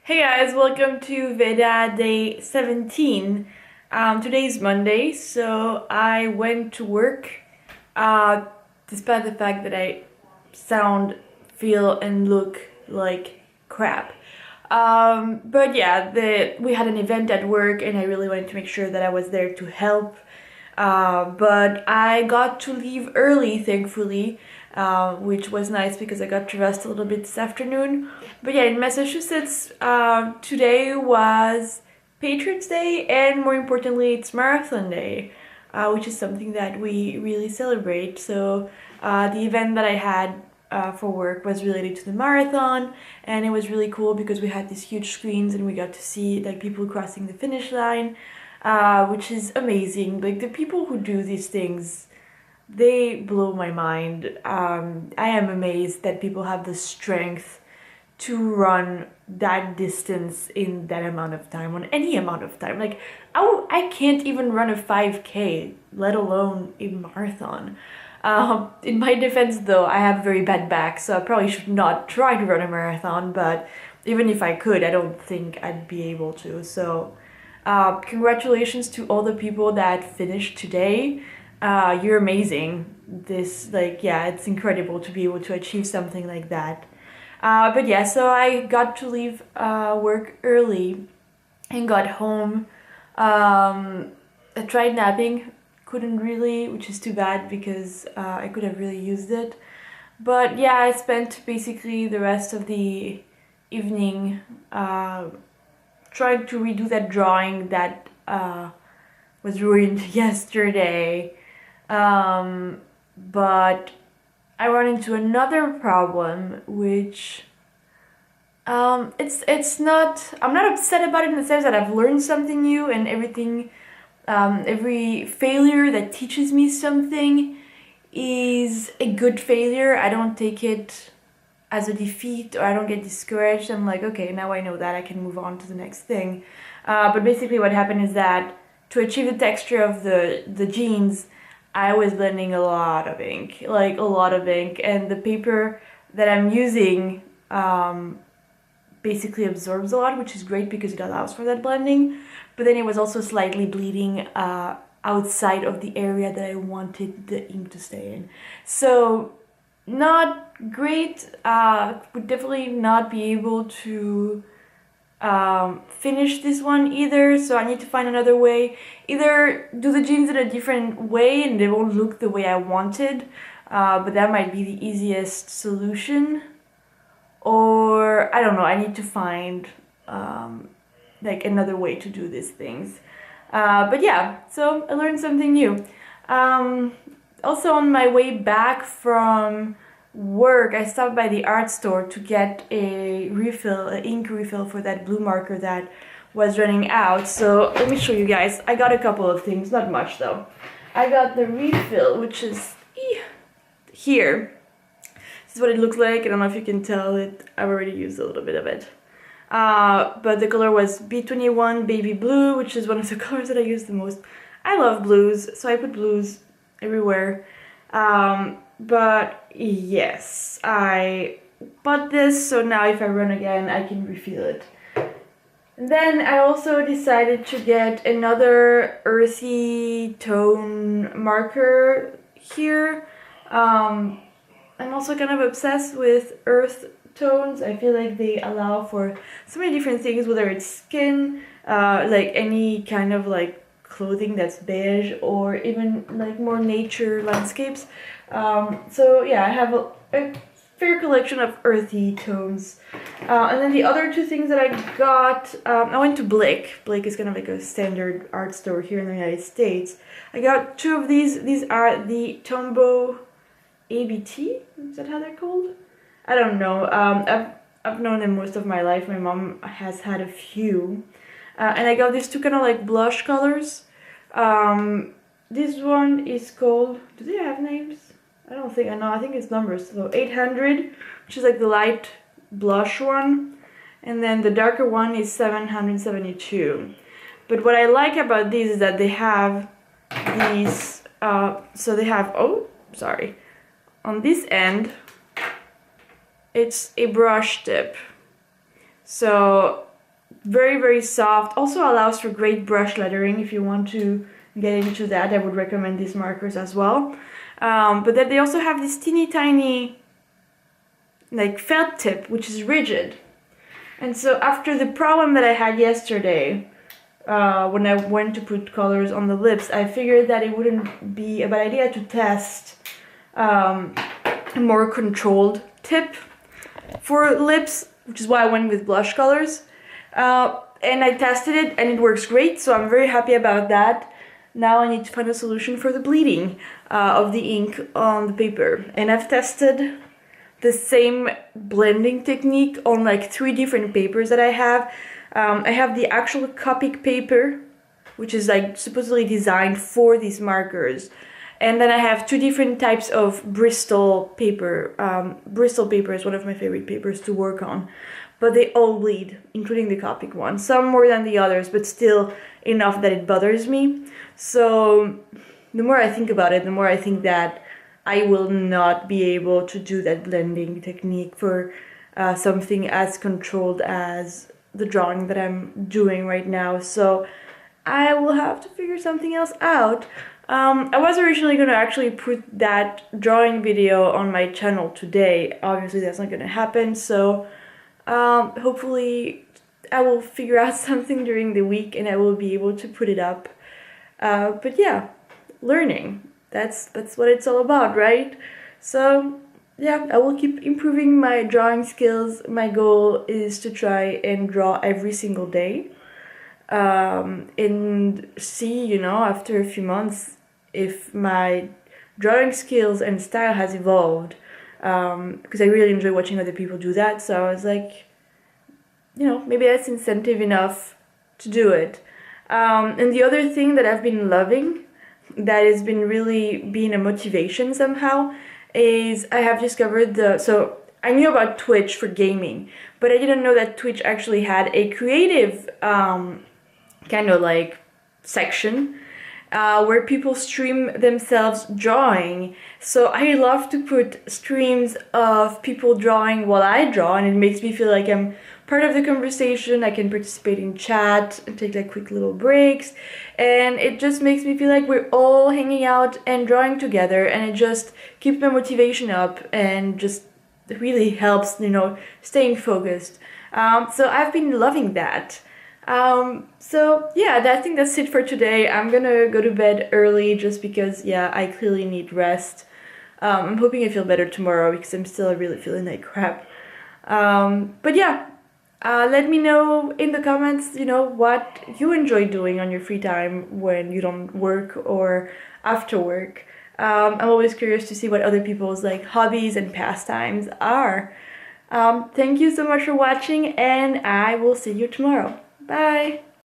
Hey guys, welcome to VEDA day 17. Today's Monday, so I went to work despite the fact that I sound, feel, and look like crap. But yeah, we had an event at work and I really wanted to make sure that I was there to help. But I got to leave early, thankfully, which was nice because I got to rest a little bit this afternoon. But yeah, in Massachusetts, today was Patriots Day, and more importantly, it's Marathon Day, which is something that we really celebrate. So the event that I had for work was related to the marathon, and it was really cool because we had these huge screens and we got to see like people crossing the finish line, which is amazing. Like the people who do these things, they blow my mind. I am amazed that people have the strength to run that distance in that amount of time, on any amount of time. Like I can't even run a 5K, let alone a marathon. In my defense though, I have a very bad back, so I probably should not try to run a marathon, but even if I could, I don't think I'd be able to. So congratulations to all the people that finished today. You're amazing. It's incredible to be able to achieve something like that. But yeah, so I got to leave work early and got home. I tried napping, couldn't really, which is too bad because I could have really used it. But yeah, I spent basically the rest of the evening trying to redo that drawing that was ruined yesterday. But I run into another problem, which it's not, I'm not upset about it in the sense that I've learned something new, and everything, every failure that teaches me something is a good failure. I don't take it as a defeat, or I don't get discouraged. I'm like, okay, now I know that, I can move on to the next thing. But basically what happened is that to achieve the texture of the jeans, I was blending a lot of ink, like a lot of ink, and the paper that I'm using basically absorbs a lot, which is great because it allows for that blending. But then it was also slightly bleeding outside of the area that I wanted the ink to stay in. So not great. Would definitely not be able to finish this one either, so I need to find another way. Either do the jeans in a different way and they won't look the way I wanted, but that might be the easiest solution, or I don't know, I need to find like another way to do these things. But yeah, so I learned something new. Also on my way back from work, I stopped by the art store to get a refill, an ink refill for that blue marker that was running out. So let me show you guys. I got a couple of things, not much though. I got the refill, which is here. This is what it looks like. I don't know if you can tell it. I've already used a little bit of it. But the color was B21 Baby Blue, which is one of the colors that I use the most. I love blues, so I put blues everywhere. But yes, I bought this, so now if I run again, I can refill it. And then I also decided to get another earthy tone marker here. I'm also kind of obsessed with earth tones. I feel like they allow for so many different things, whether it's skin, like any kind of like clothing that's beige, or even like more nature landscapes. So yeah, I have a fair collection of earthy tones. And then the other two things that I got, I went to Blake. Blake is kind of like a standard art store here in the United States. I got two of these. These are the Tombow ABT. Is that how they're called? I don't know. I've known them most of my life. My mom has had a few. And I got these two kind of like blush colors. This one is called, do they have names? I don't think, I know, I think it's numbers. So 800, which is like the light blush one. And then the darker one is 772. But what I like about these is that they have these, so they have, oh, sorry. On this end, it's a brush tip. So very, very soft. Also allows for great brush lettering. If you want to get into that, I would recommend these markers as well. But then they also have this teeny tiny like felt tip, which is rigid. And so after the problem that I had yesterday, when I went to put colors on the lips, I figured that it wouldn't be a bad idea to test a more controlled tip for lips, which is why I went with blush colors. And I tested it and it works great, so I'm very happy about that. Now I need to find a solution for the bleeding of the ink on the paper. And I've tested the same blending technique on like 3 different papers that I have. I have the actual Copic paper, which is like supposedly designed for these markers. And then I have 2 different types of Bristol paper. Bristol paper is one of my favorite papers to work on. But they all bleed, including the Copic one. Some more than the others, but still enough that it bothers me. So the more I think about it, the more I think that I will not be able to do that blending technique for something as controlled as the drawing that I'm doing right now. So I will have to figure something else out. I was originally going to actually put that drawing video on my channel today. Obviously that's not going to happen, so hopefully I will figure out something during the week and I will be able to put it up. But yeah, learning. That's what it's all about, right? So yeah, I will keep improving my drawing skills. My goal is to try and draw every single day. And see, you know, after a few months if my drawing skills and style has evolved, because I really enjoy watching other people do that. So I was like, you know, maybe that's incentive enough to do it. And the other thing that I've been loving, that has been really being a motivation somehow, is I have discovered so I knew about Twitch for gaming, but I didn't know that Twitch actually had a creative kind of like section where people stream themselves drawing. So I love to put streams of people drawing while I draw, and it makes me feel like I'm part of the conversation. I can participate in chat and take like quick little breaks, and it just makes me feel like we're all hanging out and drawing together, and it just keeps my motivation up and just really helps, you know, staying focused. So I've been loving that. So yeah, I think that's it for today. I'm gonna go to bed early just because, yeah, I clearly need rest. I'm hoping I feel better tomorrow because I'm still really feeling like crap. But yeah, let me know in the comments, you know, what you enjoy doing on your free time when you don't work or after work. I'm always curious to see what other people's like hobbies and pastimes are. Thank you so much for watching, and I will see you tomorrow. Bye!